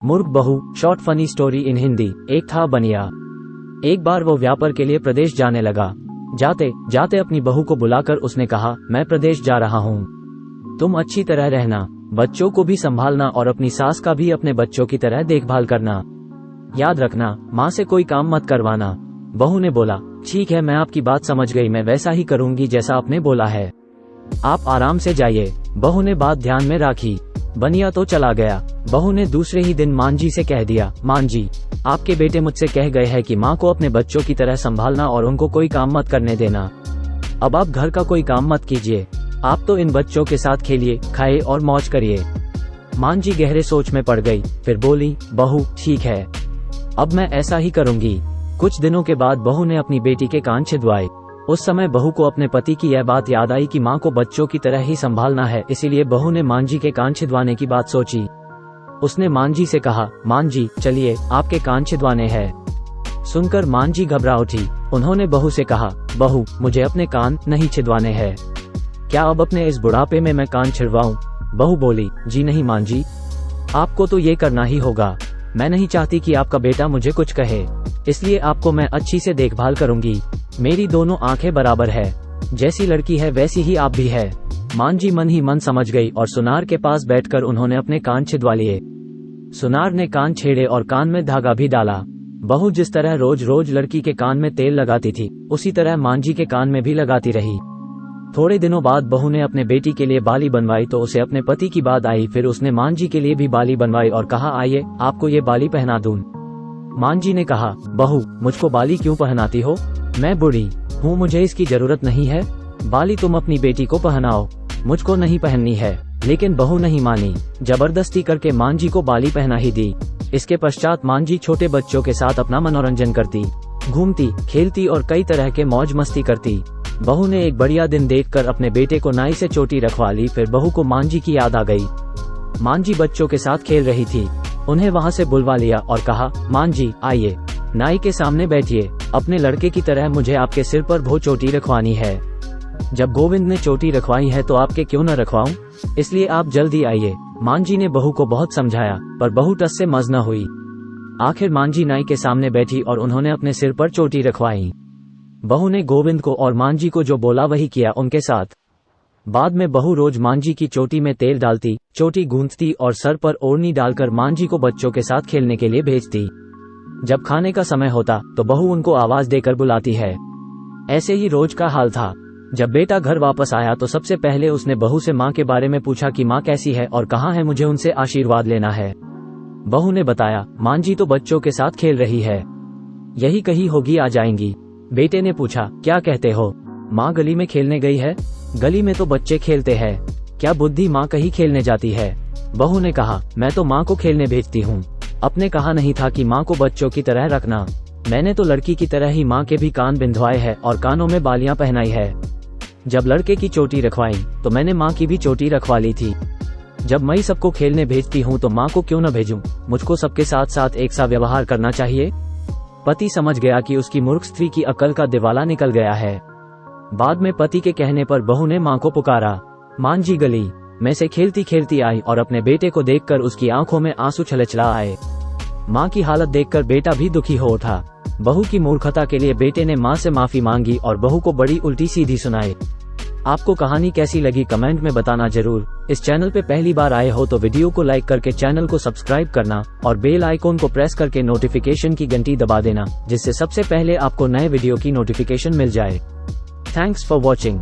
मूर्ख बहू, short funny story in Hindi. एक था बनिया। एक बार वो व्यापार के लिए प्रदेश जाने लगा। जाते जाते अपनी बहू को बुलाकर उसने कहा, मैं प्रदेश जा रहा हूँ, तुम अच्छी तरह रहना, बच्चों को भी संभालना और अपनी सास का भी अपने बच्चों की तरह देखभाल करना। याद रखना, माँ से कोई काम मत करवाना। बहू ने बोला, ठीक है, मैं आपकी बात समझ गई, मैं वैसा ही करूंगी जैसा आपने बोला है, आप आराम से जाइए। बहू ने बात ध्यान में रखी। बनिया तो चला गया। बहू ने दूसरे ही दिन मां जी से कह दिया, मां जी, आपके बेटे मुझसे कह गए हैं कि मां को अपने बच्चों की तरह संभालना और उनको कोई काम मत करने देना। अब आप घर का कोई काम मत कीजिए, आप तो इन बच्चों के साथ खेलिए, खाए और मौज करिए। मां जी गहरे सोच में पड़ गई, फिर बोली, बहू ठीक है, अब मैं ऐसा ही करूंगी। कुछ दिनों के बाद बहू ने अपनी बेटी के कान छिदवाए। उस समय बहू को अपने पति की यह बात याद आई कि मां को बच्चों की तरह ही संभालना है, इसीलिए बहू ने मां जी के कान छिदवाने की बात सोची। उसने मां जी से कहा, मां जी चलिए, आपके कान छिदवाने हैं। सुनकर मां जी घबरा उठी। उन्होंने बहू से कहा, बहू, मुझे अपने कान नहीं छिदवाने हैं, क्या अब अपने इस बुढ़ापे में मैं कान छिदवाऊं? बहू बोली, जी नहीं मां जी, आपको तो ये करना ही होगा। मैं नहीं चाहती कि आपका बेटा मुझे कुछ कहे, इसलिए आपको मैं अच्छी से देखभाल करूंगी। मेरी दोनों आंखें बराबर है, जैसी लड़की है वैसी ही आप भी है। मां जी मन ही मन समझ गई और सुनार के पास बैठकर उन्होंने अपने कान छिदवा लिए। सुनार ने कान छेड़े और कान में धागा भी डाला। बहू जिस तरह रोज रोज लड़की के कान में तेल लगाती थी, उसी तरह मां जी के कान में भी लगाती रही। थोड़े दिनों बाद बहू ने अपने बेटी के लिए बाली बनवाई तो उसे अपने पति की बात आई। फिर उसने मां जी के लिए भी बाली बनवाई और कहा, आइए, आपको ये बाली पहना दूं। मां जी ने कहा, बहू, मुझको बाली क्यों पहनाती हो? मैं बूढ़ी हूँ, मुझे इसकी जरूरत नहीं है, बाली तुम अपनी बेटी को पहनाओ, मुझको नहीं पहननी है। लेकिन बहू नहीं मानी, जबरदस्ती करके मां जी को बाली पहना ही दी। इसके पश्चात मां जी छोटे बच्चों के साथ अपना मनोरंजन करती, घूमती, खेलती और कई तरह के मौज मस्ती करती। बहू ने एक बढ़िया दिन देखकर अपने बेटे को नाई से चोटी रखवा ली। फिर बहू को मां जी की याद आ गई। मां जी बच्चों के साथ खेल रही थी, उन्हें वहां से बुलवा लिया और कहा, मां जी आइए, नाई के सामने बैठिए, अपने लड़के की तरह मुझे आपके सिर पर भो चोटी रखवानी है। जब गोविंद ने चोटी रखवाई है तो आपके क्यों न रखवाऊं, इसलिए आप जल्दी आइए। मां जी ने बहू को बहुत समझाया, पर बहू टस से मज न हुई। आखिर मां जी नाई के सामने बैठी और उन्होंने अपने सिर पर चोटी रखवाई। बहू ने गोविंद को और मां जी को जो बोला वही किया उनके साथ। बाद में बहू रोज मां जी की चोटी में तेल डालती, चोटी गूंथती और सर पर ओढ़नी डालकर मां जी को बच्चों के साथ खेलने के लिए भेजती। जब खाने का समय होता तो बहू उनको आवाज देकर बुलाती है। ऐसे ही रोज का हाल था। जब बेटा घर वापस आया तो सबसे पहले उसने बहू से मां के बारे में पूछा कि मां कैसी है और कहाँ है, मुझे उनसे आशीर्वाद लेना है। बहू ने बताया, मां जी तो बच्चों के साथ खेल रही है, यही कहीं होगी, आ जाएंगी। बेटे ने पूछा, क्या कहते हो, माँ गली में खेलने गई है? गली में तो बच्चे खेलते हैं, क्या बुद्धि माँ कहीं खेलने जाती है? बहू ने कहा, मैं तो माँ को खेलने भेजती हूँ, अपने कहा नहीं था कि माँ को बच्चों की तरह रखना। मैंने तो लड़की की तरह ही माँ के भी कान बिंधवाए हैं और कानों में बालियां पहनाई है। जब लड़के की चोटी रखवाई तो मैंने माँ की भी चोटी रखवा ली थी। जब मैं सबको खेलने भेजती हूँ तो माँ को क्यों न भेजूं? मुझको सबके साथ साथ एक सा व्यवहार करना चाहिए। पति समझ गया कि उसकी मूर्ख स्त्री की अकल का दिवाला निकल गया है। बाद में पति के कहने पर बहू ने मां को पुकारा। मां जी गली में से खेलती खेलती आई और अपने बेटे को देखकर उसकी आंखों में आंसू छलछला आए। मां की हालत देखकर बेटा भी दुखी हो उठा। बहू की मूर्खता के लिए बेटे ने मां से माफी मांगी और बहू को बड़ी उल्टी सीधी सुनाई। आपको कहानी कैसी लगी कमेंट में बताना जरूर। इस चैनल पे पहली बार आए हो तो वीडियो को लाइक करके चैनल को सब्सक्राइब करना और बेल आइकॉन को प्रेस करके नोटिफिकेशन की घंटी दबा देना, जिससे सबसे पहले आपको नए वीडियो की नोटिफिकेशन मिल जाए। Thanks for watching.